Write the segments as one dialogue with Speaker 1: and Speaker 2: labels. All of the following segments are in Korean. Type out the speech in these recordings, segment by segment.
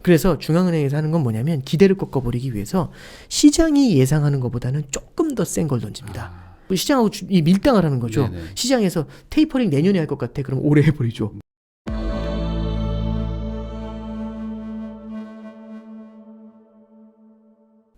Speaker 1: 그래서 중앙은행에서 하는 건 뭐냐면 기대를 꺾어버리기 위해서 시장이 예상하는 것보다는 조금 더 센 걸 던집니다. 시장하고 이 밀당을 하는 거죠.
Speaker 2: 네네.
Speaker 1: 시장에서 테이퍼링 내년에 할 것 같아. 그럼 올해 해버리죠.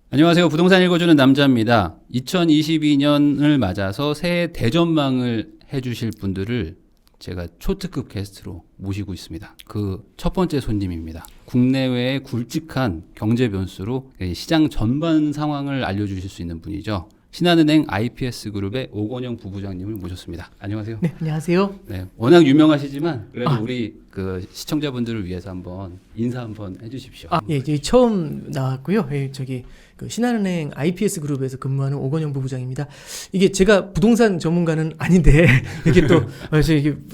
Speaker 2: 안녕하세요. 부동산 읽어주는 남자입니다. 2022년을 맞아서 새해 대전망을 해주실 분들을 제가 초특급 게스트로 모시고 있습니다. 그 첫 번째 손님입니다. 국내외의 굵직한 경제 변수로 시장 전반 상황을 알려주실 수 있는 분이죠. 신한은행 IPS 그룹의 오건영 부부장님을 모셨습니다. 안녕하세요.
Speaker 1: 네, 안녕하세요.
Speaker 2: 네, 워낙 유명하시지만 그래도 우리 그 시청자분들을 위해서 한번 인사 한번 해주십시오.
Speaker 1: 예, 이제 처음 나왔고요. 예, 저기 그 신한은행 IPS 그룹에서 근무하는 오건영 부부장입니다. 이게 제가 부동산 전문가는 아닌데 이게 또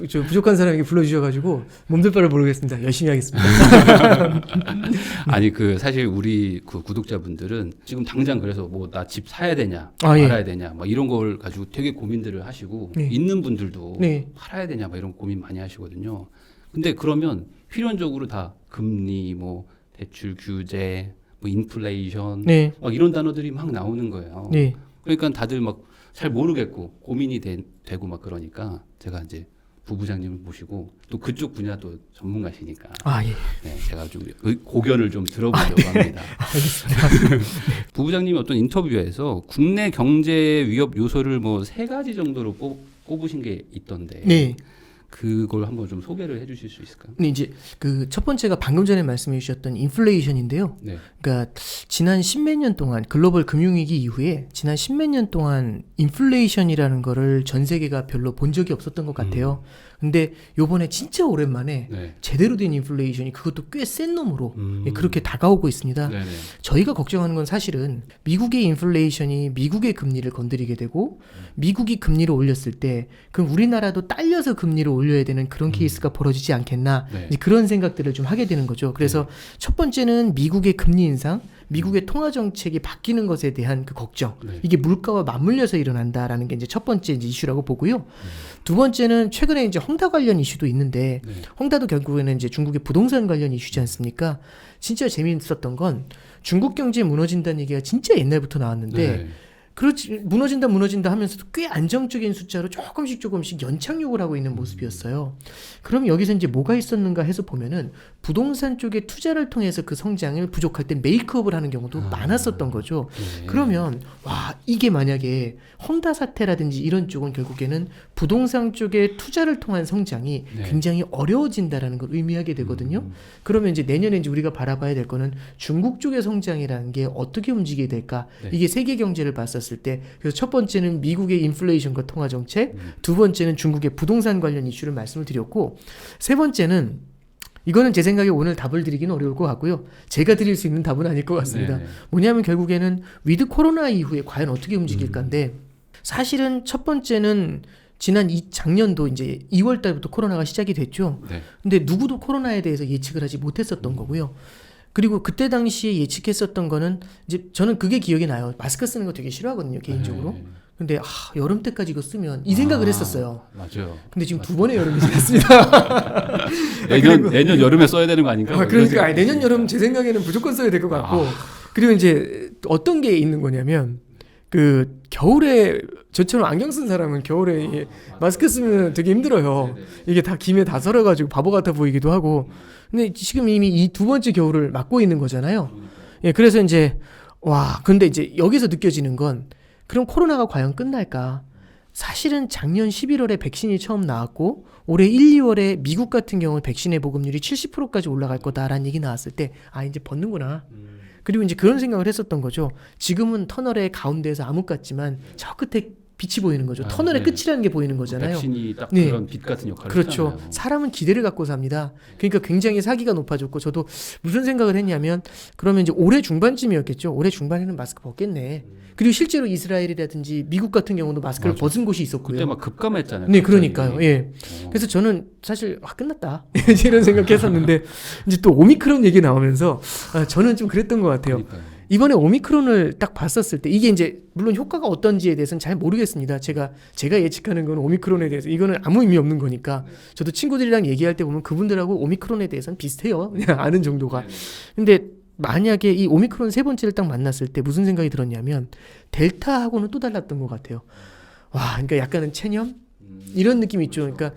Speaker 1: 저 부족한 사람에게 불러주셔가지고 몸둘 바를 모르겠습니다. 열심히 하겠습니다.
Speaker 2: 아니 그 사실 우리 그 구독자분들은 지금 당장 그래서 뭐 나 집 사야 되냐,
Speaker 1: 예.
Speaker 2: 팔아야 되냐, 뭐 이런 걸 가지고 되게 고민들을 하시고
Speaker 1: 네.
Speaker 2: 있는 분들도
Speaker 1: 네.
Speaker 2: 팔아야 되냐, 뭐 이런 고민 많이 하시거든요. 근데 그러면 필연적으로 다 금리, 뭐 대출 규제, 뭐 인플레이션,
Speaker 1: 네.
Speaker 2: 막 이런 단어들이 막 나오는 거예요.
Speaker 1: 네.
Speaker 2: 그러니까 다들 막 잘 모르겠고 고민이 되고 막 그러니까 제가 이제 부부장님을 모시고 또 그쪽 분야도 전문가시니까
Speaker 1: 예.
Speaker 2: 네, 제가 좀 고견을 좀 들어보려고 합니다.
Speaker 1: 알겠습니다.
Speaker 2: 부부장님이 어떤 인터뷰에서 국내 경제 위협 요소를 뭐 3가지 정도로 꼽으신 게 있던데
Speaker 1: 네.
Speaker 2: 그걸 한번 좀 소개를 해주실 수 있을까요?
Speaker 1: 근데 이제 그 첫 번째가 방금 전에 말씀해 주셨던 인플레이션인데요.
Speaker 2: 네.
Speaker 1: 그러니까 지난 십몇 년 동안 글로벌 금융위기 이후에 지난 십몇 년 동안 인플레이션이라는 거를 전 세계가 별로 본 적이 없었던 것 같아요. 근데 요번에 진짜 오랜만에
Speaker 2: 네.
Speaker 1: 제대로 된 인플레이션이 그것도 꽤 센 놈으로 그렇게 다가오고 있습니다.
Speaker 2: 네네.
Speaker 1: 저희가 걱정하는 건 사실은 미국의 인플레이션이 미국의 금리를 건드리게 되고 미국이 금리를 올렸을 때 그럼 우리나라도 딸려서 금리를 올려야 되는 그런 케이스가 벌어지지 않겠나
Speaker 2: 네.
Speaker 1: 이제 그런 생각들을 좀 하게 되는 거죠. 그래서 첫 번째는 미국의 금리 인상, 미국의 통화 정책이 바뀌는 것에 대한 그 걱정.
Speaker 2: 네.
Speaker 1: 이게 물가와 맞물려서 일어난다라는 게 이제 첫 번째 이제 이슈라고 보고요. 두 번째는 최근에 이제 헝다 관련 이슈도 있는데
Speaker 2: 네.
Speaker 1: 헝다도 결국에는 이제 중국의 부동산 관련 이슈지 않습니까? 진짜 재미있었던 건 중국 경제 무너진다는 얘기가 진짜 옛날부터 나왔는데
Speaker 2: 네.
Speaker 1: 그렇지 무너진다 하면서도 꽤 안정적인 숫자로 조금씩 연착륙을 하고 있는 모습이었어요. 그럼 여기서 이제 뭐가 있었는가 해서 보면은 부동산 쪽에 투자를 통해서 그 성장을 부족할 때 메이크업을 하는 경우도 많았었던 거죠.
Speaker 2: 네.
Speaker 1: 그러면 이게 만약에 헝다 사태라든지 이런 쪽은 결국에는 부동산 쪽에 투자를 통한 성장이
Speaker 2: 네.
Speaker 1: 굉장히 어려워진다라는 걸 의미하게 되거든요. 그러면 이제 내년에 이제 우리가 바라봐야 될 거는 중국 쪽의 성장이라는 게 어떻게 움직이게 될까?
Speaker 2: 네.
Speaker 1: 이게 세계 경제를 봤었을 때 그래서 첫 번째는 미국의 인플레이션과 통화 정책, 두 번째는 중국의 부동산 관련 이슈를 말씀을 드렸고 세 번째는 이거는 제 생각에 오늘 답을 드리기는 어려울 것 같고요. 제가 드릴 수 있는 답은 아닐 것 같습니다.
Speaker 2: 네네.
Speaker 1: 뭐냐면 결국에는 위드 코로나 이후에 과연 어떻게 움직일까인데 사실은 첫 번째는 지난 작년도 이제 2월 달부터 코로나가 시작이 됐죠.
Speaker 2: 네.
Speaker 1: 근데 누구도 코로나에 대해서 예측을 하지 못했었던 거고요. 그리고 그때 당시에 예측했었던 거는 이제 저는 그게 기억이 나요. 마스크 쓰는 거 되게 싫어하거든요, 개인적으로.
Speaker 2: 네.
Speaker 1: 근데 여름 때까지 이거 쓰면 이 생각을 했었어요.
Speaker 2: 맞아요.
Speaker 1: 근데 지금 두 번의 여름이 지났습니다.
Speaker 2: 내년 여름에 써야 되는 거 아닌가? 뭐 이런
Speaker 1: 그러니까 내년
Speaker 2: 생각이
Speaker 1: 여름 제 생각에는 무조건 써야 될 것 같고 그리고 이제 어떤 게 있는 거냐면 그 겨울에 저처럼 안경 쓴 사람은 겨울에 이게 마스크 쓰면 되게 힘들어요. 이게 다 김에 다 설어가지고 바보 같아 보이기도 하고. 근데 지금 이미 이 두 번째 겨울을 맞고 있는 거잖아요. 예, 그래서 이제 근데 이제 여기서 느껴지는 건 그럼 코로나가 과연 끝날까? 사실은 작년 11월에 백신이 처음 나왔고 올해 1, 2월에 미국 같은 경우는 백신의 보급률이 70%까지 올라갈 거다라는 얘기 나왔을 때 이제 벗는구나. 그리고 이제 그런 생각을 했었던 거죠. 지금은 터널의 가운데에서 암흑 같지만 저 끝에 빛이 보이는 거죠. 터널의
Speaker 2: 네.
Speaker 1: 끝이라는 게 보이는 거잖아요.
Speaker 2: 백신이 딱
Speaker 1: 네.
Speaker 2: 그런 빛 같은 역할을
Speaker 1: 그렇죠.
Speaker 2: 하잖아요.
Speaker 1: 사람은 기대를 갖고 삽니다. 그러니까 굉장히 사기가 높아졌고 저도 무슨 생각을 했냐면 그러면 이제 올해 중반쯤이었겠죠. 올해 중반에는 마스크 벗겠네. 그리고 실제로 이스라엘이라든지 미국 같은 경우도 마스크를 벗은 곳이 있었고요.
Speaker 2: 그때 막 급감했잖아요.
Speaker 1: 네,
Speaker 2: 갑자기.
Speaker 1: 그러니까요. 예. 그래서 저는 사실 끝났다 이런 생각했었는데 이제 또 오미크론 얘기 나오면서 저는 좀 그랬던 것 같아요.
Speaker 2: 그러니까요.
Speaker 1: 이번에 오미크론을 딱 봤었을 때 이게 이제 물론 효과가 어떤지에 대해서는 잘 모르겠습니다. 제가 예측하는 건 오미크론에 대해서 이거는 아무 의미 없는 거니까 저도 친구들이랑 얘기할 때 보면 그분들하고 오미크론에 대해서는 비슷해요. 그냥 아는 정도가. 근데 만약에 이 오미크론 세 번째를 딱 만났을 때 무슨 생각이 들었냐면 델타하고는 또 달랐던 것 같아요. 와, 그러니까 약간은 체념 이런 느낌이 있죠. 그러니까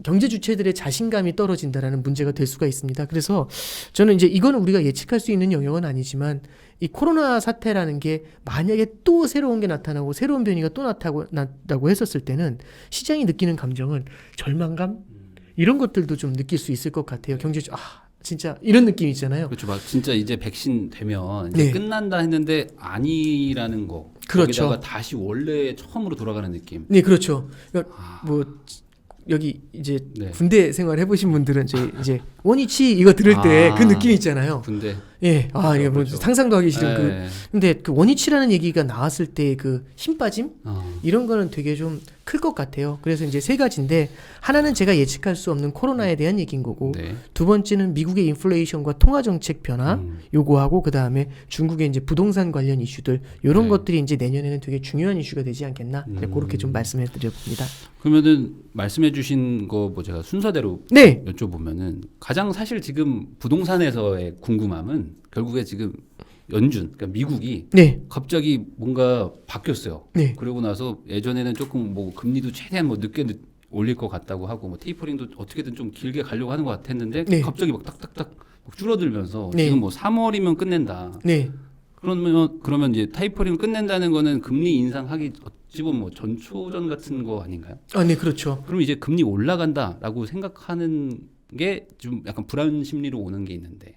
Speaker 1: 경제 주체들의 자신감이 떨어진다라는 문제가 될 수가 있습니다. 그래서 저는 이제 이거는 우리가 예측할 수 있는 영역은 아니지만 이 코로나 사태라는 게 만약에 또 새로운 게 나타나고 새로운 변이가 또 나타나고 했었을 때는 시장이 느끼는 감정은 절망감 이런 것들도 좀 느낄 수 있을 것 같아요. 진짜 이런 느낌 있잖아요.
Speaker 2: 그렇죠. 막 진짜 이제 백신 되면 이제
Speaker 1: 네.
Speaker 2: 끝난다 했는데 아니라는 거.
Speaker 1: 그렇죠.
Speaker 2: 거기다가 다시 원래 처음으로 돌아가는 느낌.
Speaker 1: 네, 그렇죠. 그러니까 뭐 여기 이제
Speaker 2: 네.
Speaker 1: 군대 생활 해보신 분들은 이제 원위치 이거 들을 때 그 느낌 있잖아요.
Speaker 2: 군대.
Speaker 1: 예, 이게 뭐
Speaker 2: 그렇죠.
Speaker 1: 상상도 하기 싫은
Speaker 2: 네.
Speaker 1: 근데 그 원위치라는 얘기가 나왔을 때 그 힘 빠짐 이런 거는 되게 좀 클 것 같아요. 그래서 이제 세 가지인데 하나는 제가 예측할 수 없는 코로나에 대한 얘기인 거고
Speaker 2: 네.
Speaker 1: 두 번째는 미국의 인플레이션과 통화 정책 변화 요거하고 그 다음에 중국의 이제 부동산 관련 이슈들 이런
Speaker 2: 네.
Speaker 1: 것들이 이제 내년에는 되게 중요한 이슈가 되지 않겠나 그렇게 좀 말씀해 드려봅니다.
Speaker 2: 그러면은 말씀해주신 거 뭐 제가 순서대로
Speaker 1: 네,
Speaker 2: 여쭤보면은 가장 사실 지금 부동산에서의 궁금함은 결국에 지금 연준, 그러니까 미국이
Speaker 1: 네,
Speaker 2: 갑자기 뭔가 바뀌었어요.
Speaker 1: 네.
Speaker 2: 그러고 나서 예전에는 조금 뭐 금리도 최대한 뭐 늦게 올릴 것 같다고 하고 뭐 테이퍼링도 어떻게든 좀 길게 가려고 하는 것 같았는데
Speaker 1: 네.
Speaker 2: 갑자기 막 딱딱딱 막 줄어들면서
Speaker 1: 네.
Speaker 2: 지금 뭐 3월이면 끝낸다.
Speaker 1: 네.
Speaker 2: 그러면 이제 테이퍼링을 끝낸다는 거는 금리 인상하기 어찌 보면 뭐 전초전 같은 거 아닌가요?
Speaker 1: 네, 그렇죠.
Speaker 2: 그럼 이제 금리 올라간다라고 생각하는 게 좀 약간 불안 심리로 오는 게 있는데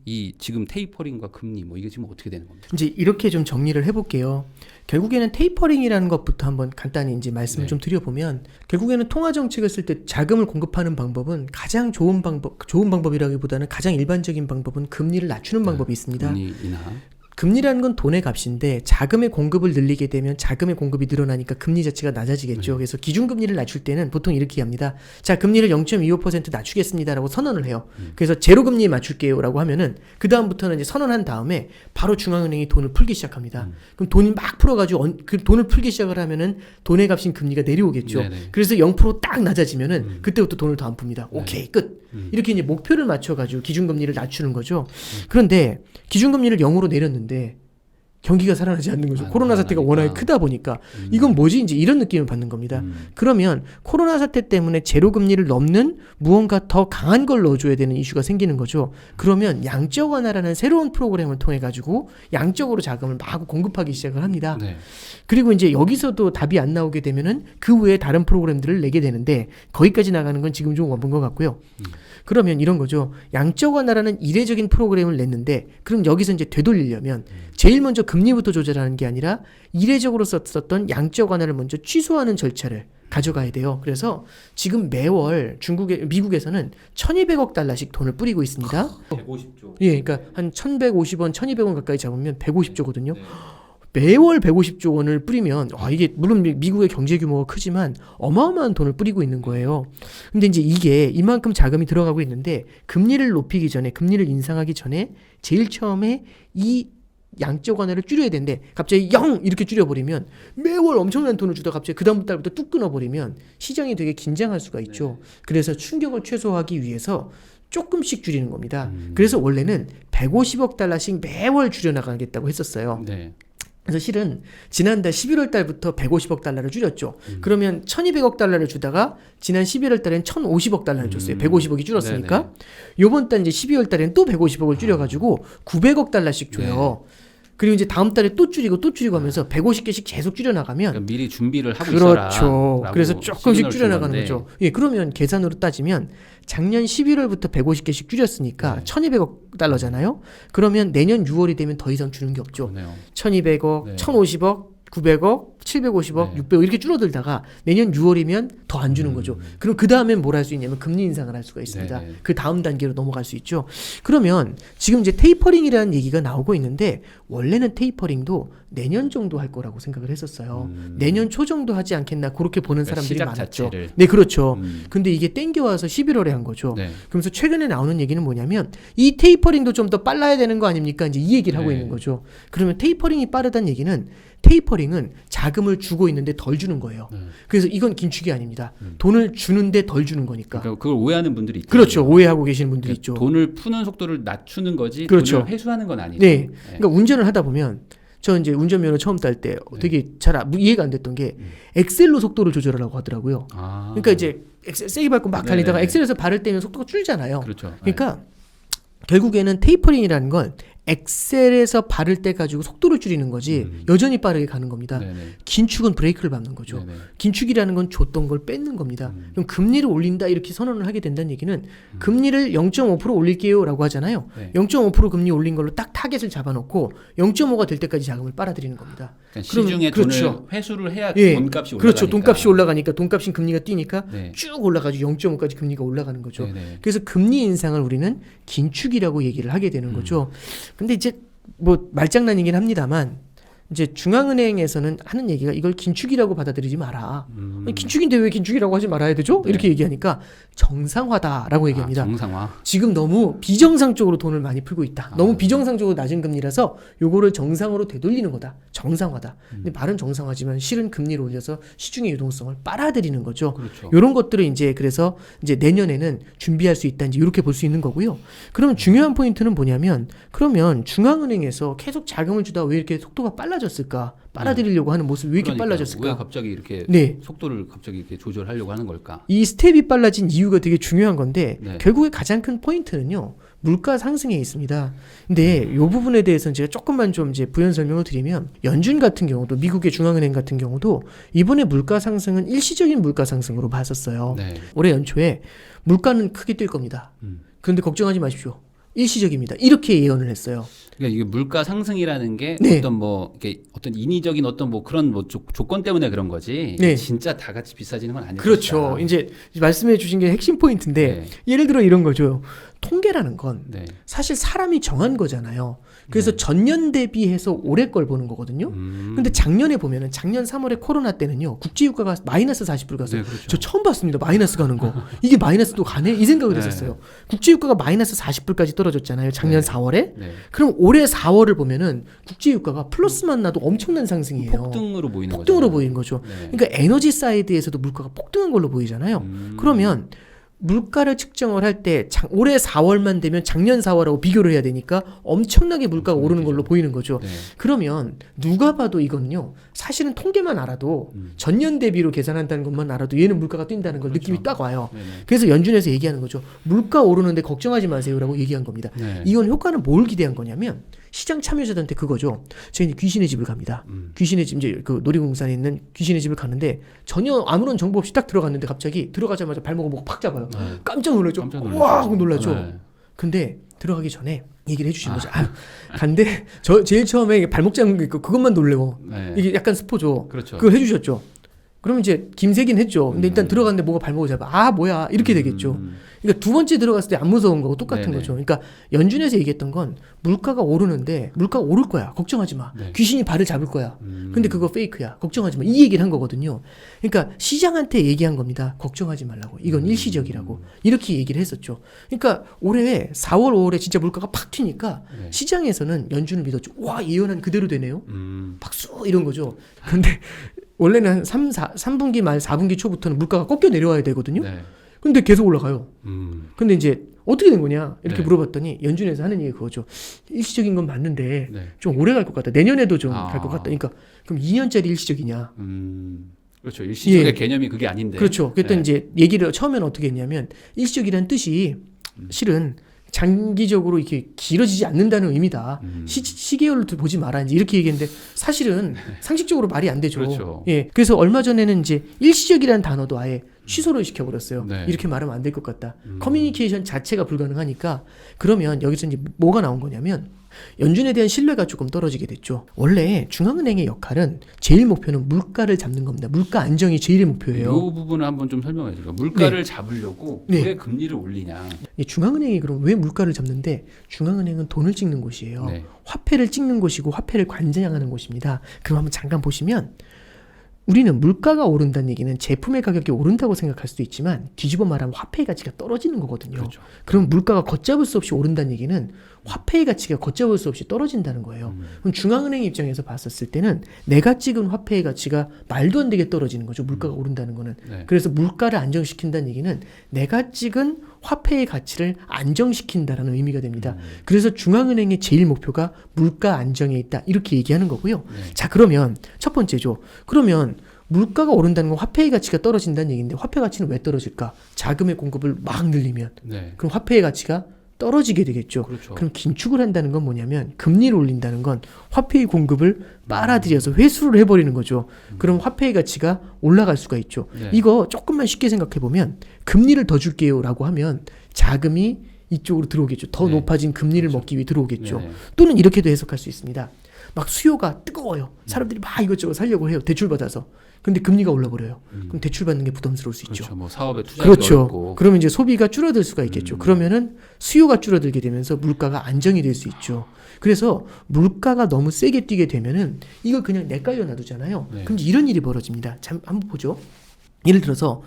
Speaker 2: 이 지금 테이퍼링과 금리 뭐 이게 지금 어떻게 되는 겁니까?
Speaker 1: 이제 이렇게 좀 정리를 해볼게요. 결국에는 테이퍼링이라는 것부터 한번 간단히 이제 말씀을
Speaker 2: 네.
Speaker 1: 좀 드려보면 결국에는 통화 정책을 쓸 때 자금을 공급하는 방법은 가장 좋은 방법이라기보다는 가장 일반적인 방법은 금리를 낮추는 방법이 있습니다.
Speaker 2: 금리 인하.
Speaker 1: 금리라는 건 돈의 값인데 자금의 공급을 늘리게 되면 자금의 공급이 늘어나니까 금리 자체가 낮아지겠죠. 그래서 기준금리를 낮출 때는 보통 이렇게 합니다. 자, 금리를 0.25% 낮추겠습니다라고 선언을 해요. 그래서 제로금리에 맞출게요라고 하면은 그 다음부터는 이제 선언한 다음에 바로 중앙은행이 돈을 풀기 시작합니다. 그럼 돈이 막 풀어가지고 그 돈을 풀기 시작을 하면은 돈의 값인 금리가 내려오겠죠.
Speaker 2: 네네.
Speaker 1: 그래서 0%딱 낮아지면은 그때부터 돈을 더 안 풉니다. 오케이 끝. 이렇게 이제 목표를 맞춰가지고 기준금리를 낮추는 거죠. 그런데 기준금리를 0으로 내렸는데 경기가 살아나지 않는 거죠. 코로나 사태가 워낙에 크다 보니까 이건 뭐지? 이제 이런 느낌을 받는 겁니다. 그러면 코로나 사태 때문에 제로금리를 넘는 무언가 더 강한 걸 넣어줘야 되는 이슈가 생기는 거죠. 그러면 양적 완화라는 새로운 프로그램을 통해 가지고 양적으로 자금을 막 공급하기 시작을 합니다.
Speaker 2: 네.
Speaker 1: 그리고 이제 여기서도 답이 안 나오게 되면은 그 외에 다른 프로그램들을 내게 되는데 거기까지 나가는 건 지금 좀 원본 것 같고요. 그러면 이런 거죠. 양적 완화라는 이례적인 프로그램을 냈는데 그럼 여기서 이제 되돌리려면 제일 먼저 금리부터 조절하는 게 아니라 이례적으로 썼던 양적 완화를 먼저 취소하는 절차를 가져가야 돼요. 그래서 지금 매월 미국에서는 1,200억 달러씩 돈을 뿌리고 있습니다.
Speaker 2: 150조.
Speaker 1: 예, 그러니까 한 1,150원, 1,200원 가까이 잡으면 150조거든요. 매월 150조 원을 뿌리면 이게 물론 미국의 경제 규모가 크지만 어마어마한 돈을 뿌리고 있는 거예요. 근데 이제 이게 이만큼 자금이 들어가고 있는데 금리를 높이기 전에 금리를 인상하기 전에 제일 처음에 이 양적 완화를 줄여야 되는데 갑자기 0 이렇게 줄여버리면 매월 엄청난 돈을 주다가 갑자기 그 다음 달부터 뚝 끊어버리면 시장이 되게 긴장할 수가 있죠. 그래서 충격을 최소화하기 위해서 조금씩 줄이는 겁니다. 그래서 원래는 150억 달러씩 매월 줄여나가겠다고 했었어요.
Speaker 2: 네.
Speaker 1: 그래서 실은 지난달 11월 달부터 150억 달러를 줄였죠. 그러면 1,200억 달러를 주다가 지난 11월 달엔 1,050억 달러를 줬어요. 150억이 줄었으니까. 요번 달 이제 12월 달엔 또 150억을 줄여가지고 900억 달러씩 줘요. 그리고 이제 다음 달에 또 줄이고 하면서 150개씩 계속 줄여나가면
Speaker 2: 그러니까 미리 준비를 하고
Speaker 1: 그렇죠.
Speaker 2: 있어라.
Speaker 1: 그래서 조금씩 줄여나가는 거죠. 예, 그러면 계산으로 따지면 작년 11월부터 150개씩 줄였으니까 1,200억 달러잖아요. 그러면 내년 6월이 되면 더 이상 주는 게 없죠.
Speaker 2: 그러네요.
Speaker 1: 1,200억,
Speaker 2: 네.
Speaker 1: 1,050억, 900억, 750억,
Speaker 2: 네.
Speaker 1: 600억 이렇게 줄어들다가 내년 6월이면 더 안 주는 거죠. 그럼 그 다음엔 뭘 할 수 있냐면 금리 인상을 할 수가 있습니다.
Speaker 2: 네.
Speaker 1: 그 다음 단계로 넘어갈 수 있죠. 그러면 지금 이제 테이퍼링이라는 얘기가 나오고 있는데 원래는 테이퍼링도 내년 정도 할 거라고 생각을 했었어요. 내년 초 정도 하지 않겠나 그렇게 보는
Speaker 2: 그러니까
Speaker 1: 사람들이
Speaker 2: 시작
Speaker 1: 많았죠.
Speaker 2: 자체를.
Speaker 1: 네, 그렇죠. 근데 이게 땡겨와서 11월에 한 거죠.
Speaker 2: 네.
Speaker 1: 그러면서 최근에 나오는 얘기는 뭐냐면 이 테이퍼링도 좀 더 빨라야 되는 거 아닙니까? 이제 이 얘기를 하고
Speaker 2: 네.
Speaker 1: 있는 거죠. 그러면 테이퍼링이 빠르다는 얘기는 테이퍼링은 자금을 주고 있는데 덜 주는 거예요. 그래서 이건 긴축이 아닙니다. 돈을 주는데 덜 주는 거니까.
Speaker 2: 그러니까 그걸 오해하는 분들이 있죠.
Speaker 1: 그렇죠. 오해하고 계시는 분들이 있죠.
Speaker 2: 돈을 푸는 속도를 낮추는 거지
Speaker 1: 그렇죠.
Speaker 2: 돈을 회수하는 건 아니죠.
Speaker 1: 네. 그러니까 운전을 하다 보면 저 이제 운전면허 처음 딸 때 되게 잘 이해가 안 됐던 게 엑셀로 속도를 조절하라고 하더라고요.
Speaker 2: 아.
Speaker 1: 그러니까 이제 엑셀 세게 밟고 막 달리다가
Speaker 2: 네네네.
Speaker 1: 엑셀에서 발을 떼면 속도가 줄잖아요.
Speaker 2: 그렇죠.
Speaker 1: 그러니까 결국에는 테이퍼링이라는 건 엑셀에서 발을 떼 가지고 속도를 줄이는 거지 여전히 빠르게 가는 겁니다.
Speaker 2: 네네.
Speaker 1: 긴축은 브레이크를 밟는 거죠.
Speaker 2: 네네.
Speaker 1: 긴축이라는 건 줬던 걸 뺏는 겁니다. 그럼 금리를 올린다 이렇게 선언을 하게 된다는 얘기는 금리를 0.5% 올릴게요라고 하잖아요.
Speaker 2: 네.
Speaker 1: 0.5% 금리 올린 걸로 딱 타겟을 잡아놓고 0.5가 될 때까지 자금을 빨아들이는 겁니다.
Speaker 2: 그러니까
Speaker 1: 그러면-
Speaker 2: 시중에
Speaker 1: 그렇죠.
Speaker 2: 돈을 회수를 해야
Speaker 1: 예.
Speaker 2: 돈값이 올라가니까.
Speaker 1: 그렇죠. 돈값이 올라가니까 돈값인 금리가 뛰니까
Speaker 2: 네.
Speaker 1: 쭉 올라가지고 0.5까지 금리가 올라가는 거죠.
Speaker 2: 네네.
Speaker 1: 그래서 금리 인상을 우리는 긴축이라고 얘기를 하게 되는 거죠. 근데 이제 뭐 말장난이긴 합니다만 이제 중앙은행에서는 하는 얘기가 이걸 긴축이라고 받아들이지 마라. 아니, 긴축인데 왜 긴축이라고 하지 말아야 되죠? 이렇게 얘기하니까 정상화다라고 얘기합니다.
Speaker 2: 정상화.
Speaker 1: 지금 너무 비정상적으로 돈을 많이 풀고 있다. 너무 비정상적으로 낮은 금리라서 요거를 정상으로 되돌리는 거다. 정상화다. 근데 말은 정상화지만 실은 금리를 올려서 시중의 유동성을 빨아들이는 거죠.
Speaker 2: 그렇죠.
Speaker 1: 이런 것들을 이제 그래서 이제 내년에는 준비할 수 있다. 이제 이렇게 볼 수 있는 거고요. 그러면 중요한 포인트는 뭐냐면 그러면 중앙은행에서 계속 자금을 주다 왜 이렇게 속도가 빨라졌을까? 빨아들이려고 하는 모습이 왜 이렇게
Speaker 2: 그러니까
Speaker 1: 빨라졌을까?
Speaker 2: 왜 갑자기 이렇게
Speaker 1: 네.
Speaker 2: 속도를 갑자기 이렇게 조절하려고 하는 걸까?
Speaker 1: 이 스텝이 빨라진 이유가 되게 중요한 건데
Speaker 2: 네.
Speaker 1: 결국에 가장 큰 포인트는요. 물가 상승에 있습니다. 근데 이 부분에 대해서는 제가 조금만 좀 이제 부연 설명을 드리면 연준 같은 경우도 미국의 중앙은행 같은 경우도 이번에 물가 상승은 일시적인 물가 상승으로 봤었어요.
Speaker 2: 네.
Speaker 1: 올해 연초에 물가는 크게 뛸 겁니다.
Speaker 2: 음.
Speaker 1: 그런데 걱정하지 마십시오. 일시적입니다. 이렇게 예언을 했어요.
Speaker 2: 그러니까 이게 물가 상승이라는 게
Speaker 1: 네.
Speaker 2: 어떤 뭐 이게 어떤 인위적인 어떤 뭐 그런 뭐 조건 때문에 그런 거지.
Speaker 1: 네.
Speaker 2: 진짜 다 같이 비싸지는 건 아닐
Speaker 1: 그렇죠.
Speaker 2: 것이다.
Speaker 1: 이제 말씀해 주신 게 핵심 포인트인데
Speaker 2: 네.
Speaker 1: 예를 들어 이런 거죠. 통계라는 건
Speaker 2: 네.
Speaker 1: 사실 사람이 정한 거잖아요. 그래서 전년 대비해서 올해 걸 보는 거거든요. 근데 작년에 보면은 작년 3월에 코로나 때는요. 국제유가가 마이너스 40불 가서
Speaker 2: 네, 그렇죠.
Speaker 1: 저 처음 봤습니다. 마이너스 가는 거. 이게 마이너스도 가네? 이 생각을
Speaker 2: 네.
Speaker 1: 했었어요. 국제유가가 마이너스 40불까지 떨어졌잖아요. 작년
Speaker 2: 네.
Speaker 1: 4월에.
Speaker 2: 네.
Speaker 1: 그럼 올해 4월을 보면은 국제유가가 플러스만 나도 엄청난 상승이에요.
Speaker 2: 폭등으로 보이는 거죠.
Speaker 1: 폭등으로 보이는 거죠.
Speaker 2: 네.
Speaker 1: 그러니까 에너지 사이드에서도 물가가 폭등한 걸로 보이잖아요. 그러면 물가를 측정을 할 때 올해 4월만 되면 작년 4월하고 비교를 해야 되니까 엄청나게 물가가 오르는 걸로 보이는 거죠.
Speaker 2: 네.
Speaker 1: 그러면 누가 봐도 이거는요. 사실은 통계만 알아도 전년 대비로 계산한다는 것만 알아도 얘는 물가가 뛴다는 걸 느낌이 딱 와요.
Speaker 2: 네네.
Speaker 1: 그래서 연준에서 얘기하는 거죠. 물가 오르는데 걱정하지 마세요라고 얘기한 겁니다.
Speaker 2: 네.
Speaker 1: 이건 효과는 뭘 기대한 거냐면 시장 참여자들한테 그거죠. 제가 이제 귀신의 집을 갑니다. 귀신의 집 이제 그 놀이공원에 있는 귀신의 집을 가는데 전혀 아무런 정보 없이 딱 들어갔는데 갑자기 들어가자마자 발목을 보고 팍 잡아요. 깜짝 놀라죠.
Speaker 2: 깜짝 놀랐죠.
Speaker 1: 와 하고 놀라죠.
Speaker 2: 네.
Speaker 1: 근데 들어가기 전에 얘기를 해주신 거죠. 간데 저 제일 처음에 발목 잡는 거 있고 그것만 놀래워.
Speaker 2: 네.
Speaker 1: 이게 약간 스포죠.
Speaker 2: 그렇죠.
Speaker 1: 그걸 해주셨죠. 그러면 이제 김세긴 했죠. 근데 일단 들어갔는데 뭐가 발목을 잡아. 아 뭐야 이렇게 되겠죠. 그러니까 두 번째 들어갔을 때 안 무서운 거고 똑같은
Speaker 2: 네네.
Speaker 1: 거죠. 그러니까 연준에서 얘기했던 건 물가가 오르는데 물가가 오를 거야. 걱정하지 마.
Speaker 2: 네.
Speaker 1: 귀신이 발을 잡을 거야. 근데 그거 페이크야. 걱정하지 마. 이 얘기를 한 거거든요. 그러니까 시장한테 얘기한 겁니다. 걱정하지 말라고. 이건 일시적이라고. 이렇게 얘기를 했었죠. 그러니까 올해 4월, 5월에 진짜 물가가 팍 튀니까
Speaker 2: 네.
Speaker 1: 시장에서는 연준을 믿었죠. 와 예언한 그대로 되네요.
Speaker 2: 음.
Speaker 1: 박수 이런 거죠. 근데 원래는 3분기 말 4분기 초부터는 물가가 꺾여 내려와야 되거든요.
Speaker 2: 네.
Speaker 1: 근데 계속 올라가요.
Speaker 2: 음.
Speaker 1: 근데 이제 어떻게 된 거냐 이렇게
Speaker 2: 네.
Speaker 1: 물어봤더니 연준에서 하는 얘기 그거죠. 일시적인 건 맞는데
Speaker 2: 네.
Speaker 1: 좀 오래 갈 것 같다. 내년에도 좀
Speaker 2: 아.
Speaker 1: 갈 것 같다. 그러니까 그럼 2년짜리 일시적이냐?
Speaker 2: 그렇죠. 일시적의
Speaker 1: 예.
Speaker 2: 개념이 그게 아닌데.
Speaker 1: 그렇죠. 그랬더니
Speaker 2: 네.
Speaker 1: 이제 얘기를 처음에는 어떻게 했냐면 일시적이라는 뜻이 실은 장기적으로 이렇게 길어지지 않는다는 의미다. 시계열로 보지 마라. 이제 이렇게 얘기했는데 사실은 상식적으로 말이 안 되죠.
Speaker 2: 그렇죠.
Speaker 1: 예. 그래서 얼마 전에는 이제 일시적이라는 단어도 아예 취소를 시켜버렸어요.
Speaker 2: 네.
Speaker 1: 이렇게 말하면 안 될 것 같다. 커뮤니케이션 자체가 불가능하니까 그러면 여기서 이제 뭐가 나온 거냐면 연준에 대한 신뢰가 조금 떨어지게 됐죠. 원래 중앙은행의 역할은 제일 목표는 물가를 잡는 겁니다. 물가 안정이 제일 목표예요.
Speaker 2: 이 부분을 한번 좀 설명해 주세요. 물가를 잡으려고
Speaker 1: 네.
Speaker 2: 왜 금리를 올리냐.
Speaker 1: 이 중앙은행이 그럼 왜 물가를 잡는데 중앙은행은 돈을 찍는 곳이에요.
Speaker 2: 네.
Speaker 1: 화폐를 찍는 곳이고 화폐를 관장하는 곳입니다. 그럼 한번 잠깐 보시면 우리는 물가가 오른다는 얘기는 제품의 가격이 오른다고 생각할 수도 있지만 뒤집어 말하면 화폐의 가치가 떨어지는 거거든요.
Speaker 2: 그렇죠.
Speaker 1: 그럼 물가가 걷잡을 수 없이 오른다는 얘기는 화폐의 가치가 걷잡을 수 없이 떨어진다는 거예요. 그럼 중앙은행 입장에서 봤었을 때는 내가 찍은 화폐의 가치가 말도 안 되게 떨어지는 거죠. 물가가 오른다는 거는.
Speaker 2: 네.
Speaker 1: 그래서 물가를 안정시킨다는 얘기는 내가 찍은 화폐의 가치를 안정시킨다라는 의미가 됩니다. 그래서 중앙은행의 제일 목표가 물가 안정에 있다. 이렇게 얘기하는 거고요.
Speaker 2: 네.
Speaker 1: 자, 그러면 첫 번째죠. 그러면 물가가 오른다는 건 화폐의 가치가 떨어진다는 얘기인데 화폐 가치는 왜 떨어질까? 자금의 공급을 막 늘리면
Speaker 2: 네.
Speaker 1: 그럼 화폐의 가치가 떨어지게 되겠죠.
Speaker 2: 그렇죠.
Speaker 1: 그럼 긴축을 한다는 건 뭐냐면 금리를 올린다는 건 화폐의 공급을 빨아들여서 회수를 해버리는 거죠. 그럼 화폐의 가치가 올라갈 수가 있죠.
Speaker 2: 네.
Speaker 1: 이거 조금만 쉽게 생각해 보면 금리를 더 줄게요라고 하면 자금이 이쪽으로 들어오겠죠. 더
Speaker 2: 네.
Speaker 1: 높아진 금리를
Speaker 2: 그렇죠.
Speaker 1: 먹기 위해 들어오겠죠.
Speaker 2: 네.
Speaker 1: 또는 이렇게도 해석할 수 있습니다. 막 수요가 뜨거워요. 사람들이 막 이것저것 살려고 해요. 대출 받아서. 근데 금리가 올라버려요. 그럼 대출 받는 게 부담스러울 수 있죠.
Speaker 2: 그렇죠. 뭐 사업에 투자하기
Speaker 1: 그렇죠.
Speaker 2: 어렵고.
Speaker 1: 그러면 이제 소비가 줄어들 수가 있겠죠. 그러면은 수요가 줄어들게 되면서 물가가 안정이 될 수 있죠. 그래서 물가가 너무 세게 뛰게 되면은 이걸 그냥 내깔려 놔두잖아요.
Speaker 2: 네.
Speaker 1: 그럼 이제 이런 일이 벌어집니다. 참 한번 보죠. 예를 들어서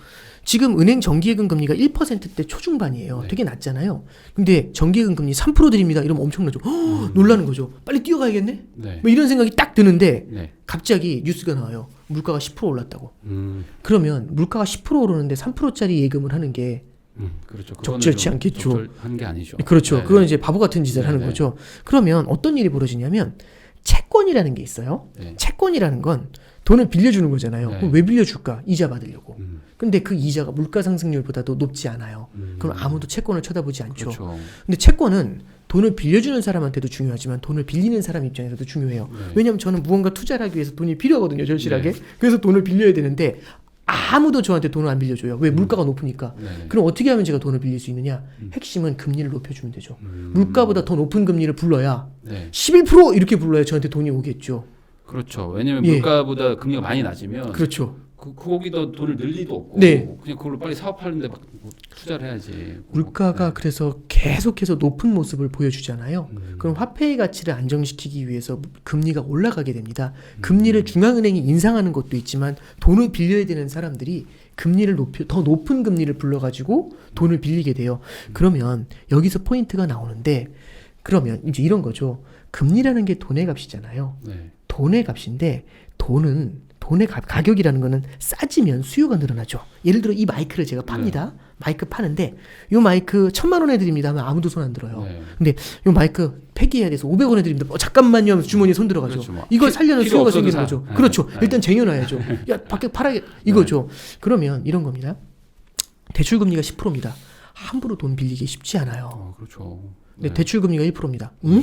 Speaker 1: 지금 은행 정기예금 금리가 1%대 초중반이에요.
Speaker 2: 네.
Speaker 1: 되게 낮잖아요. 근데 정기예금 금리 3% 드립니다. 이러면 엄청나죠. 놀라는 거죠. 빨리 뛰어가야겠네?
Speaker 2: 네.
Speaker 1: 뭐 이런 생각이 딱 드는데
Speaker 2: 네.
Speaker 1: 갑자기 뉴스가 나와요. 물가가 10% 올랐다고.
Speaker 2: 음.
Speaker 1: 그러면 물가가 10% 오르는데 3%짜리 예금을 하는 게
Speaker 2: 그렇죠.
Speaker 1: 적절치 않겠죠.
Speaker 2: 적절한 게 아니죠.
Speaker 1: 그렇죠.
Speaker 2: 네.
Speaker 1: 그건 이제 바보 같은 짓을
Speaker 2: 네,
Speaker 1: 하는
Speaker 2: 네.
Speaker 1: 거죠. 그러면 어떤 일이 벌어지냐면 채권이라는 게 있어요.
Speaker 2: 네.
Speaker 1: 채권이라는 건 돈을 빌려주는 거잖아요.
Speaker 2: 네.
Speaker 1: 그럼 왜 빌려줄까? 이자 받으려고.
Speaker 2: 음.
Speaker 1: 근데 그 이자가 물가 상승률보다도 높지 않아요. 그럼 아무도 채권을 쳐다보지 않죠.
Speaker 2: 그렇죠.
Speaker 1: 근데 채권은 돈을 빌려주는 사람한테도 중요하지만 돈을 빌리는 사람 입장에서도 중요해요.
Speaker 2: 네.
Speaker 1: 왜냐하면 저는 무언가 투자를 하기 위해서 돈이 필요하거든요. 절실하게.
Speaker 2: 네.
Speaker 1: 그래서 돈을 빌려야 되는데 아무도 저한테 돈을 안 빌려줘요. 왜? 물가가 높으니까.
Speaker 2: 네.
Speaker 1: 그럼 어떻게 하면 제가 돈을 빌릴 수 있느냐? 핵심은 금리를 높여주면 되죠. 물가보다 더 높은 금리를 불러야
Speaker 2: 네.
Speaker 1: 11% 이렇게 불러야 저한테 돈이 오겠죠.
Speaker 2: 그렇죠. 왜냐면
Speaker 1: 예.
Speaker 2: 물가보다 금리가 많이 낮으면
Speaker 1: 그렇죠.
Speaker 2: 거기다 돈을 늘 리도 없고
Speaker 1: 네.
Speaker 2: 그냥 그걸로 빨리 사업하는데 막 투자를 해야지.
Speaker 1: 물가가
Speaker 2: 네.
Speaker 1: 그래서 계속해서 높은 모습을 보여주잖아요. 그럼 화폐의 가치를 안정시키기 위해서 금리가 올라가게 됩니다. 금리를 중앙은행이 인상하는 것도 있지만 돈을 빌려야 되는 사람들이 금리를 더 높은 금리를 불러가지고 돈을 빌리게 돼요. 그러면 여기서 포인트가 나오는데 그러면 이제 이런 거죠. 금리라는 게 돈의 값이잖아요.
Speaker 2: 네.
Speaker 1: 돈의 값인데 돈의 가격이라는 거는 싸지면 수요가 늘어나죠. 예를 들어 이 마이크를 제가 팝니다. 마이크 파는데 이 마이크 1,000,000원에 드립니다 하면 아무도 손 안 들어요.
Speaker 2: 네.
Speaker 1: 근데 이 마이크 폐기해야 돼서 500원에 드립니다. 잠깐만요 하면서 주머니에 손 들어가죠.
Speaker 2: 그렇죠. 뭐
Speaker 1: 이걸 살려는
Speaker 2: 필요
Speaker 1: 수요가
Speaker 2: 없어도
Speaker 1: 생기는
Speaker 2: 사.
Speaker 1: 거죠.
Speaker 2: 네.
Speaker 1: 그렇죠.
Speaker 2: 네.
Speaker 1: 일단 쟁여놔야죠. 야 밖에 팔아야겠 이거죠. 그러면 이런 겁니다. 대출금리가 10%입니다. 함부로 돈 빌리기 쉽지 않아요.
Speaker 2: 그렇죠.
Speaker 1: 근데
Speaker 2: 네.
Speaker 1: 대출금리가 1%입니다. 응?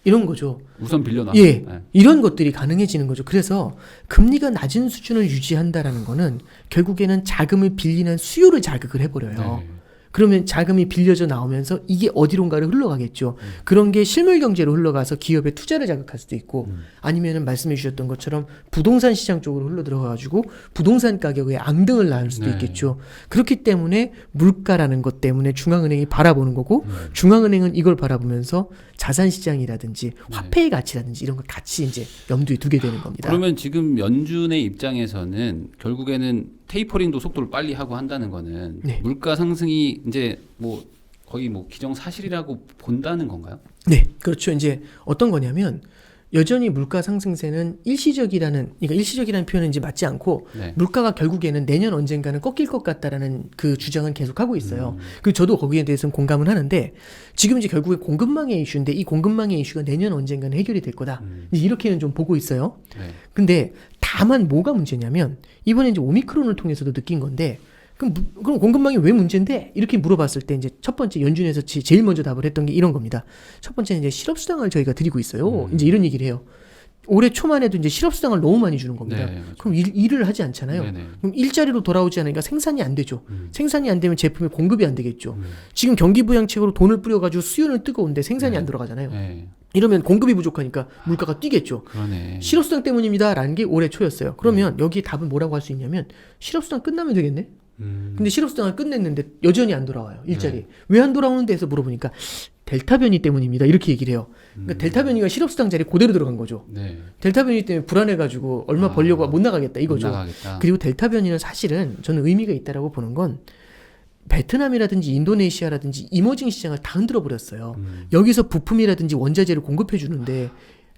Speaker 1: 이런 거죠.
Speaker 2: 우선 빌려놔.
Speaker 1: 예,
Speaker 2: 네.
Speaker 1: 이런 것들이 가능해지는 거죠. 그래서 금리가 낮은 수준을 유지한다라는 거는 결국에는 자금을 빌리는 수요를 자극을 해버려요.
Speaker 2: 네.
Speaker 1: 그러면 자금이 빌려져 나오면서 이게 어디론가를 흘러가겠죠. 그런 게 실물 경제로 흘러가서 기업의 투자를 자극할 수도 있고 아니면은 말씀해 주셨던 것처럼 부동산 시장 쪽으로 흘러 들어가 가지고 부동산 가격의 앙등을 낳을 수도
Speaker 2: 네.
Speaker 1: 있겠죠. 그렇기 때문에 물가라는 것 때문에 중앙은행이 바라보는 거고 중앙은행은 이걸 바라보면서 자산 시장이라든지 화폐의 가치라든지 이런 걸 같이 이제 염두에 두게 되는 겁니다.
Speaker 2: 그러면 지금 연준의 입장에서는 결국에는 테이퍼링도 속도를 빨리 하고 한다는 거는
Speaker 1: 네.
Speaker 2: 물가 상승이 이제 뭐 거의 뭐 기정사실이라고 본다는 건가요?
Speaker 1: 네, 그렇죠. 이제 어떤 거냐면 여전히 물가 상승세는 일시적이라는 표현은 이제 맞지 않고
Speaker 2: 네.
Speaker 1: 물가가 결국에는 내년 언젠가는 꺾일 것 같다라는 그 주장은 계속 하고 있어요. 그 저도 거기에 대해서는 공감은 하는데 지금 이제 결국에 공급망의 이슈인데 이 공급망의 이슈가 내년 언젠가는 해결이 될 거다. 이제 이렇게는 좀 보고 있어요.
Speaker 2: 네.
Speaker 1: 근데 다만 뭐가 문제냐면 이번에 이제 오미크론을 통해서도 느낀 건데 그럼 공급망이 왜 문제인데? 이렇게 물어봤을 때 이제 첫 번째 연준에서 제일 먼저 답을 했던 게 이런 겁니다. 첫 번째는 이제 실업수당을 저희가 드리고 있어요. 이제 이런 얘기를 해요. 올해 초만 해도 이제 실업수당을 너무 많이 주는 겁니다.
Speaker 2: 네, 맞아요.
Speaker 1: 그럼 일을 하지 않잖아요.
Speaker 2: 네네.
Speaker 1: 그럼 일자리로 돌아오지 않으니까 생산이 안 되죠. 생산이 안 되면 제품의 공급이 안 되겠죠.
Speaker 2: 음.
Speaker 1: 지금 경기부양책으로 돈을 뿌려가지고 수요는 뜨거운데 생산이
Speaker 2: 네.
Speaker 1: 안 들어가잖아요.
Speaker 2: 네.
Speaker 1: 이러면 공급이 부족하니까 물가가 뛰겠죠.
Speaker 2: 그러네.
Speaker 1: 실업수당 때문입니다라는 게 올해 초였어요. 그러면 여기 답은 뭐라고 할 수 있냐면 실업수당 끝나면 되겠네. 근데 실업수당을 끝냈는데 여전히 안 돌아와요. 일자리. 왜 안 돌아오는데 해서 물어보니까 델타 변이 때문입니다. 이렇게 얘기를 해요. 그러니까 델타 변이가 실업수당 자리에 그대로 들어간 거죠.
Speaker 2: 네.
Speaker 1: 델타 변이 때문에 불안해가지고 얼마 벌려고 못 나가겠다 이거죠.
Speaker 2: 못 나가겠다.
Speaker 1: 그리고 델타 변이는 사실은 저는 의미가 있다라고 보는 건 베트남이라든지 인도네시아라든지 이머징 시장을 다 흔들어 버렸어요. 여기서 부품이라든지 원자재를 공급해 주는데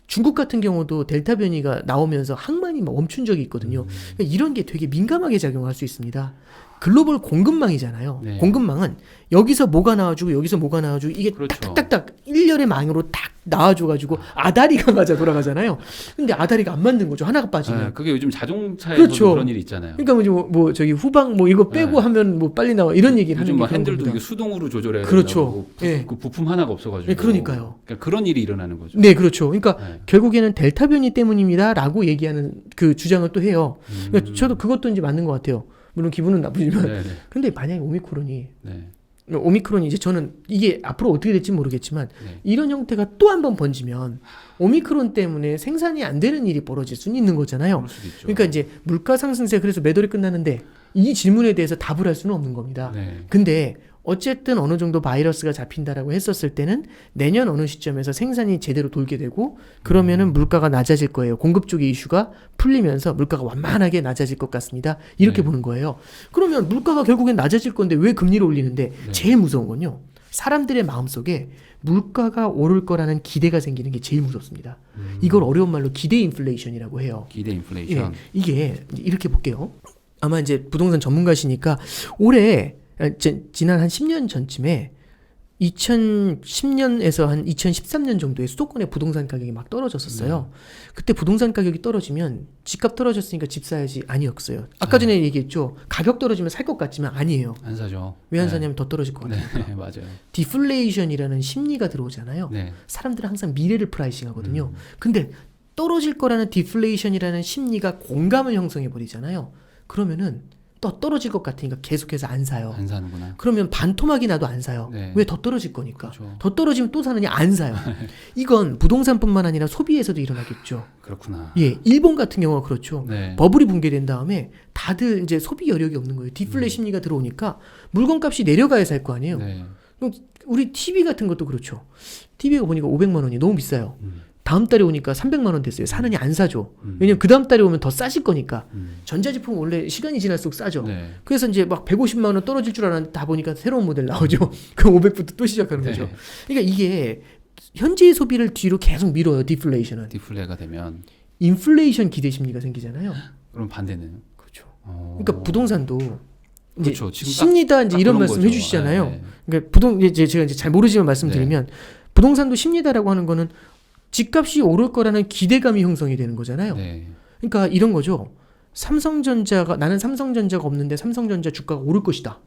Speaker 1: 중국 같은 경우도 델타 변이가 나오면서 항만이 막 멈춘 적이 있거든요. 그러니까 이런 게 되게 민감하게 작용할 수 있습니다. 글로벌 공급망이잖아요.
Speaker 2: 네.
Speaker 1: 공급망은 여기서 뭐가 나와주고 여기서 뭐가 나와주고 이게
Speaker 2: 그렇죠.
Speaker 1: 딱딱딱 일렬의 망으로 딱 나와줘가지고 아다리가 맞아 돌아가잖아요. 근데 아다리가 안 맞는 거죠. 하나가 빠지면.
Speaker 2: 네, 그게 요즘 자동차에서도
Speaker 1: 그렇죠.
Speaker 2: 그런 일이 있잖아요.
Speaker 1: 그러니까 뭐 저기 후방 뭐 이거 빼고
Speaker 2: 네.
Speaker 1: 하면 뭐 빨리 나와 이런 얘기를
Speaker 2: 요즘
Speaker 1: 하는
Speaker 2: 뭐
Speaker 1: 게 그런
Speaker 2: 핸들도
Speaker 1: 겁니다.
Speaker 2: 이게 수동으로 조절해야
Speaker 1: 그렇죠.
Speaker 2: 된다고
Speaker 1: 예.
Speaker 2: 그 부품 하나가 없어가지고.
Speaker 1: 네, 그러니까요.
Speaker 2: 그러니까 그런 일이 일어나는 거죠.
Speaker 1: 네, 그렇죠. 그러니까
Speaker 2: 네.
Speaker 1: 결국에는 델타 변이 때문입니다라고 얘기하는 그 주장을 또 해요. 그러니까 저도 그것도 이제 맞는 것 같아요. 물론 기분은 나쁘지만.
Speaker 2: 네, 네.
Speaker 1: 근데 만약에 오미크론이
Speaker 2: 네.
Speaker 1: 이제 저는 이게 앞으로 어떻게 될지 모르겠지만
Speaker 2: 네.
Speaker 1: 이런 형태가 또 한 번 번지면 오미크론 때문에 생산이 안 되는 일이 벌어질 수는 있는 거잖아요.
Speaker 2: 그럴 수도 있죠.
Speaker 1: 그러니까 이제 물가 상승세 그래서 매도리 끝나는데 이 질문에 대해서 답을 할 수는 없는 겁니다.
Speaker 2: 네.
Speaker 1: 근데 어쨌든 어느 정도 바이러스가 잡힌다라고 했었을 때는 내년 어느 시점에서 생산이 제대로 돌게 되고 그러면은 물가가 낮아질 거예요. 공급 쪽의 이슈가 풀리면서 물가가 완만하게 낮아질 것 같습니다. 이렇게
Speaker 2: 네.
Speaker 1: 보는 거예요. 그러면 물가가 결국엔 낮아질 건데 왜 금리를 올리는데
Speaker 2: 네.
Speaker 1: 제일 무서운 건요. 사람들의 마음속에 물가가 오를 거라는 기대가 생기는 게 제일 무섭습니다. 이걸 어려운 말로 기대 인플레이션이라고 해요.
Speaker 2: 기대 인플레이션.
Speaker 1: 예, 이게 이제 이렇게 볼게요. 아마 이제 부동산 전문가시니까 올해 지난 한 10년 전쯤에 2010년에서 한 2013년 정도에 수도권의 부동산 가격이 막 떨어졌었어요. 그때 부동산 가격이 떨어지면 집값 떨어졌으니까 집 사야지 아니었어요. 아까 전에 얘기했죠. 가격 떨어지면 살 것 같지만 아니에요.
Speaker 2: 안 사죠.
Speaker 1: 왜 안
Speaker 2: 네.
Speaker 1: 사냐면 더 떨어질 것 같아요.
Speaker 2: 네, 맞아요.
Speaker 1: 디플레이션이라는 심리가 들어오잖아요.
Speaker 2: 네.
Speaker 1: 사람들은 항상 미래를 프라이싱 하거든요. 근데 떨어질 거라는 디플레이션이라는 심리가 공감을 형성해 버리잖아요. 그러면은 또 떨어질 것 같으니까 계속해서 안 사요.
Speaker 2: 안 사는구나.
Speaker 1: 그러면 반토막이 나도 안 사요.
Speaker 2: 네.
Speaker 1: 왜 더 떨어질 거니까.
Speaker 2: 그렇죠.
Speaker 1: 더 떨어지면 또 사느냐 안 사요. 이건 부동산뿐만 아니라 소비에서도 일어나겠죠.
Speaker 2: 그렇구나.
Speaker 1: 예, 일본 같은 경우가 그렇죠.
Speaker 2: 네.
Speaker 1: 버블이 붕괴된 다음에 다들 이제 소비 여력이 없는 거예요. 디플레 심리가 들어오니까 물건값이 내려가야 살 거 아니에요.
Speaker 2: 네.
Speaker 1: 그럼 우리 TV 같은 것도 그렇죠. TV가 보니까 500만 원이 너무 비싸요.
Speaker 2: 음.
Speaker 1: 다음 달에 오니까 300만 원 됐어요. 사느니 안 사죠. 왜냐면 그 다음 달에 오면 더 싸질 거니까. 전자제품 원래 시간이 지날수록 싸죠.
Speaker 2: 네.
Speaker 1: 그래서 이제 막 150만 원 떨어질 줄 알았는데 다 보니까 새로운 모델 나오죠. 그럼 500부터 또 시작하는
Speaker 2: 네.
Speaker 1: 거죠. 그러니까 이게 현재의 소비를 뒤로 계속 밀어요. 디플레이션은.
Speaker 2: 디플레가 되면
Speaker 1: 인플레이션 기대 심리가 생기잖아요.
Speaker 2: 그럼 반대는.
Speaker 1: 그렇죠.
Speaker 2: 어.
Speaker 1: 그러니까 부동산도 이제
Speaker 2: 그렇죠. 지금
Speaker 1: 심리다 이제
Speaker 2: 딱
Speaker 1: 이런
Speaker 2: 그런
Speaker 1: 말씀
Speaker 2: 거죠.
Speaker 1: 해주시잖아요.
Speaker 2: 네.
Speaker 1: 그러니까 이제 제가 이제 잘 모르지만 말씀드리면 부동산도 심리다라고 하는 거는 집값이 오를 거라는 기대감이 형성이 되는 거잖아요.
Speaker 2: 네.
Speaker 1: 그러니까 이런 거죠. 나는 삼성전자가 없는데 삼성전자 주가가 오를 것이다.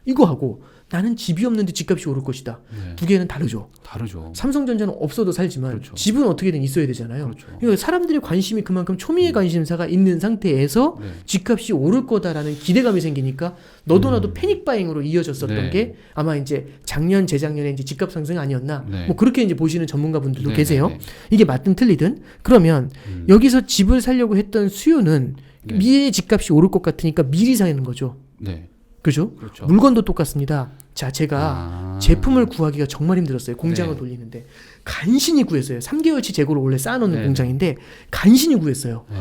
Speaker 1: 이거 하고 나는 집이 없는데 집값이 오를 것이다.
Speaker 2: 네.
Speaker 1: 두 개는 다르죠.
Speaker 2: 다르죠.
Speaker 1: 삼성전자는 없어도 살지만
Speaker 2: 그렇죠.
Speaker 1: 집은 어떻게든 있어야 되잖아요.
Speaker 2: 그렇죠.
Speaker 1: 그러니까 사람들의 관심이 그만큼 초미의 관심사가 있는 상태에서
Speaker 2: 네.
Speaker 1: 집값이 오를 거다라는 기대감이 생기니까 너도 나도 패닉 바잉으로 이어졌었던
Speaker 2: 네.
Speaker 1: 게 아마 이제 재작년에 이제 집값 상승 아니었나
Speaker 2: 네.
Speaker 1: 뭐 그렇게 이제 보시는 전문가분들도
Speaker 2: 네,
Speaker 1: 계세요.
Speaker 2: 네, 네.
Speaker 1: 이게 맞든 틀리든 그러면 여기서 집을 사려고 했던 수요는
Speaker 2: 네.
Speaker 1: 미래의 집값이 오를 것 같으니까 미리 사는 거죠.
Speaker 2: 네.
Speaker 1: 그죠?
Speaker 2: 그렇죠.
Speaker 1: 물건도 똑같습니다. 자, 제가 제품을 구하기가 정말 힘들었어요. 공장을
Speaker 2: 네.
Speaker 1: 돌리는데 간신히 구했어요. 3개월치 재고를 원래 쌓아놓는
Speaker 2: 네.
Speaker 1: 공장인데 간신히 구했어요.
Speaker 2: 네.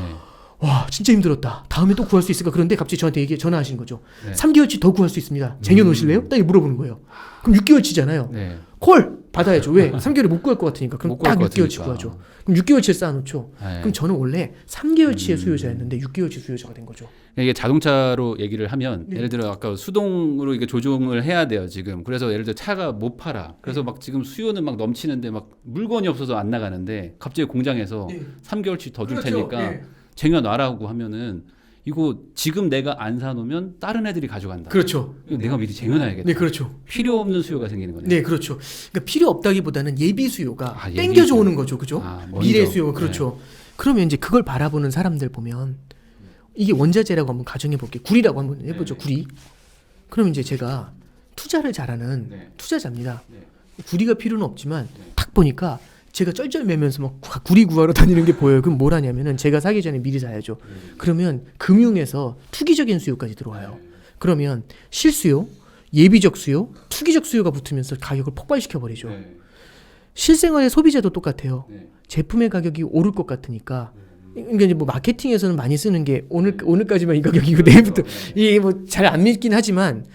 Speaker 1: 와, 진짜 힘들었다. 다음에 또 구할 수 있을까? 그런데 갑자기 저한테 전화하신 거죠.
Speaker 2: 네.
Speaker 1: 3개월치 더 구할 수 있습니다. 쟁여놓으실래요? 딱 물어보는 거예요. 그럼 6개월치잖아요.
Speaker 2: 네.
Speaker 1: 콜! 받아야죠. 왜? 3개월에 못 구할 것 같으니까. 그럼
Speaker 2: 못 구할
Speaker 1: 딱
Speaker 2: 것
Speaker 1: 6개월치
Speaker 2: 같으니까.
Speaker 1: 구하죠. 그럼 6개월치에 쌓아놓죠.
Speaker 2: 네.
Speaker 1: 그럼 저는 원래 3개월치의 수요자였는데 6개월치 수요자가 된 거죠.
Speaker 2: 이게 자동차로 얘기를 하면
Speaker 1: 네.
Speaker 2: 예를 들어 아까 수동으로 이게 조종을 해야 돼요 지금. 그래서 예를 들어 차가 못 팔아. 그래서
Speaker 1: 네.
Speaker 2: 막 지금 수요는 막 넘치는데 막 물건이 없어서 안 나가는데 갑자기 공장에서
Speaker 1: 네.
Speaker 2: 3개월치 더 줄
Speaker 1: 그렇죠.
Speaker 2: 테니까
Speaker 1: 네.
Speaker 2: 쟁여놔라고 하면은 이거 지금 내가 안 사놓으면 다른 애들이 가져간다.
Speaker 1: 그렇죠.
Speaker 2: 이거 내가 미리 쟁여놔야겠다.
Speaker 1: 네, 그렇죠.
Speaker 2: 필요 없는 수요가 생기는 거네요.
Speaker 1: 네, 그렇죠. 그러니까 필요 없다기보다는 예비 수요가
Speaker 2: 예비
Speaker 1: 땡겨져
Speaker 2: 수요.
Speaker 1: 오는 거죠, 그죠?
Speaker 2: 먼저.
Speaker 1: 미래 수요가 그렇죠. 그러면 이제 그걸 바라보는 사람들 보면 이게 원자재라고 한번 가정해 볼게요. 구리라고 한번 해보죠. 구리. 그럼 이제 제가 투자를 잘하는 투자자입니다. 구리가 필요는 없지만 딱 보니까 제가 쩔쩔매면서 막 구리 구하러 다니는 게 보여요. 그럼 뭘 하냐면은 제가 사기 전에 미리 사야죠. 그러면 금융에서 투기적인 수요까지 들어와요. 그러면 실수요, 예비적 수요, 투기적 수요가 붙으면서 가격을 폭발시켜 버리죠. 실생활의 소비자도 똑같아요. 제품의 가격이 오를 것 같으니까. 그러니까 이제 뭐 마케팅에서는 많이 쓰는 게 오늘까지만 이 가격이고 내일부터 이게 뭐 잘 안 믿긴 하지만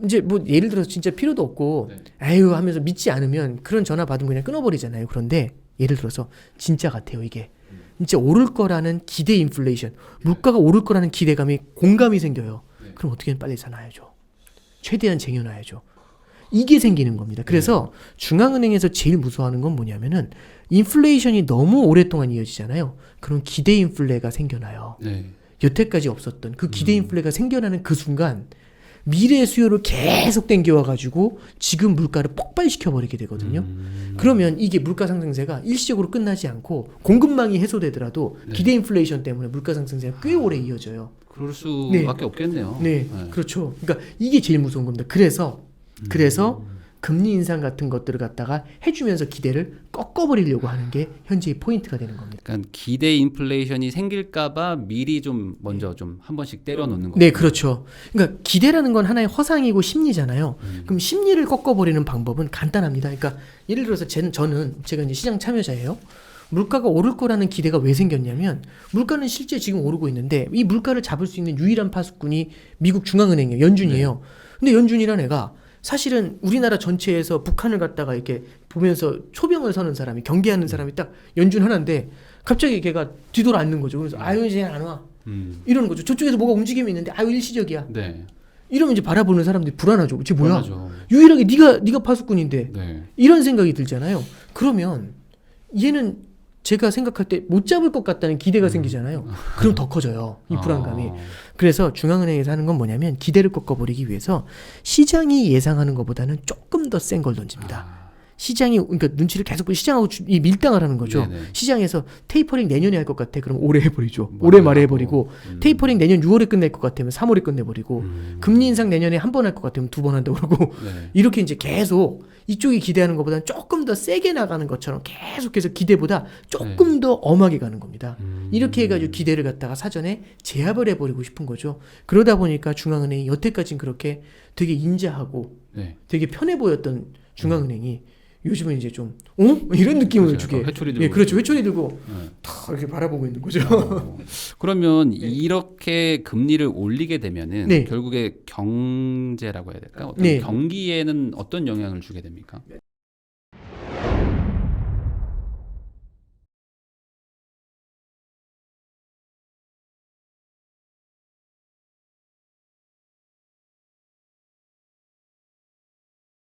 Speaker 1: 이제 뭐 예를 들어서 진짜 필요도 없고 에휴 하면서 믿지 않으면 그런 전화 받으면 그냥 끊어버리잖아요. 그런데 예를 들어서 진짜 같아요. 이게 진짜 오를 거라는 기대 인플레이션, 물가가 오를 거라는 기대감이 공감이 생겨요. 그럼 어떻게든 빨리 사놔야죠. 최대한 쟁여놔야죠. 이게 생기는 겁니다. 그래서 중앙은행에서 제일 무서워하는 건 뭐냐면은 인플레이션이 너무 오랫동안 이어지잖아요. 그럼 기대 인플레가 생겨나요. 여태까지 없었던 그 기대 인플레가 생겨나는 그 순간 미래 수요를 계속 땡겨와가지고 지금 물가를 폭발시켜 버리게 되거든요. 그러면 이게 물가 상승세가 일시적으로 끝나지 않고 공급망이 해소되더라도 기대 인플레이션 때문에 물가 상승세가 꽤 오래 이어져요.
Speaker 2: 그럴 수밖에 없겠네요.
Speaker 1: 네, 그렇죠. 그러니까 이게 제일 무서운 겁니다. 그래서 금리 인상 같은 것들을 갖다가 해주면서 기대를 꺾어버리려고 하는 게 현재의 포인트가 되는 겁니다.
Speaker 2: 그러니까 기대 인플레이션이 생길까봐 미리 좀 먼저 좀 한 번씩 때려놓는 거죠.
Speaker 1: 네, 그렇죠. 그러니까 기대라는 건 하나의 허상이고 심리잖아요. 그럼 심리를 꺾어버리는 방법은 간단합니다. 그러니까 예를 들어서 제가 이제 시장 참여자예요. 물가가 오를 거라는 기대가 왜 생겼냐면 물가는 실제 지금 오르고 있는데 이 물가를 잡을 수 있는 유일한 파수꾼이 미국 중앙은행이에요. 연준이에요. 근데 연준이란 애가 사실은 우리나라 전체에서 북한을 갖다가 이렇게 보면서 초병을 서는 사람이 경계하는 사람이 딱 연준 하나인데 갑자기 걔가 뒤돌아 앉는 거죠. 그래서 아유 이제 안 와. 이러는 거죠. 저쪽에서 뭐가 움직임이 있는데 아유 일시적이야. 이러면 이제 바라보는 사람들이 불안하죠. 쟤 뭐야? 불안하죠. 유일하게 네가 파수꾼인데 이런 생각이 들잖아요. 그러면 얘는 제가 생각할 때 못 잡을 것 같다는 기대가 생기잖아요. 그럼 더 커져요. 이 불안감이. 그래서 중앙은행에서 하는 건 뭐냐면 기대를 꺾어버리기 위해서 시장이 예상하는 것보다는 조금 더 센 걸 던집니다. 시장이 그러니까 눈치를 계속 시장하고 밀당을 하는 거죠. 시장에서 테이퍼링 내년에 할 것 같아. 그럼 올해 해버리죠. 올해 말에 해버리고 테이퍼링 내년 6월에 끝낼 것 같으면 3월에 끝내버리고 금리 인상 내년에 한 번 할 것 같으면 2번 한다고 그러고 이렇게 이제 계속 이쪽이 기대하는 것보다는 조금 더 세게 나가는 것처럼 계속해서 기대보다 조금 더 엄하게 가는 겁니다. 이렇게 해가지고 기대를 갖다가 사전에 제압을 해버리고 싶은 거죠. 그러다 보니까 중앙은행이 여태까지는 그렇게 되게 인자하고 되게 편해 보였던 중앙은행이 요즘은 이제 좀 이런 느낌을 주게.
Speaker 2: 회초리 들고.
Speaker 1: 예, 그렇죠. 회초리 들고 다 이렇게 바라보고 있는 거죠.
Speaker 2: 그러면 이렇게 금리를 올리게 되면은 결국에 경제라고 해야 될까? 어떤 경기에는 어떤 영향을 주게 됩니까?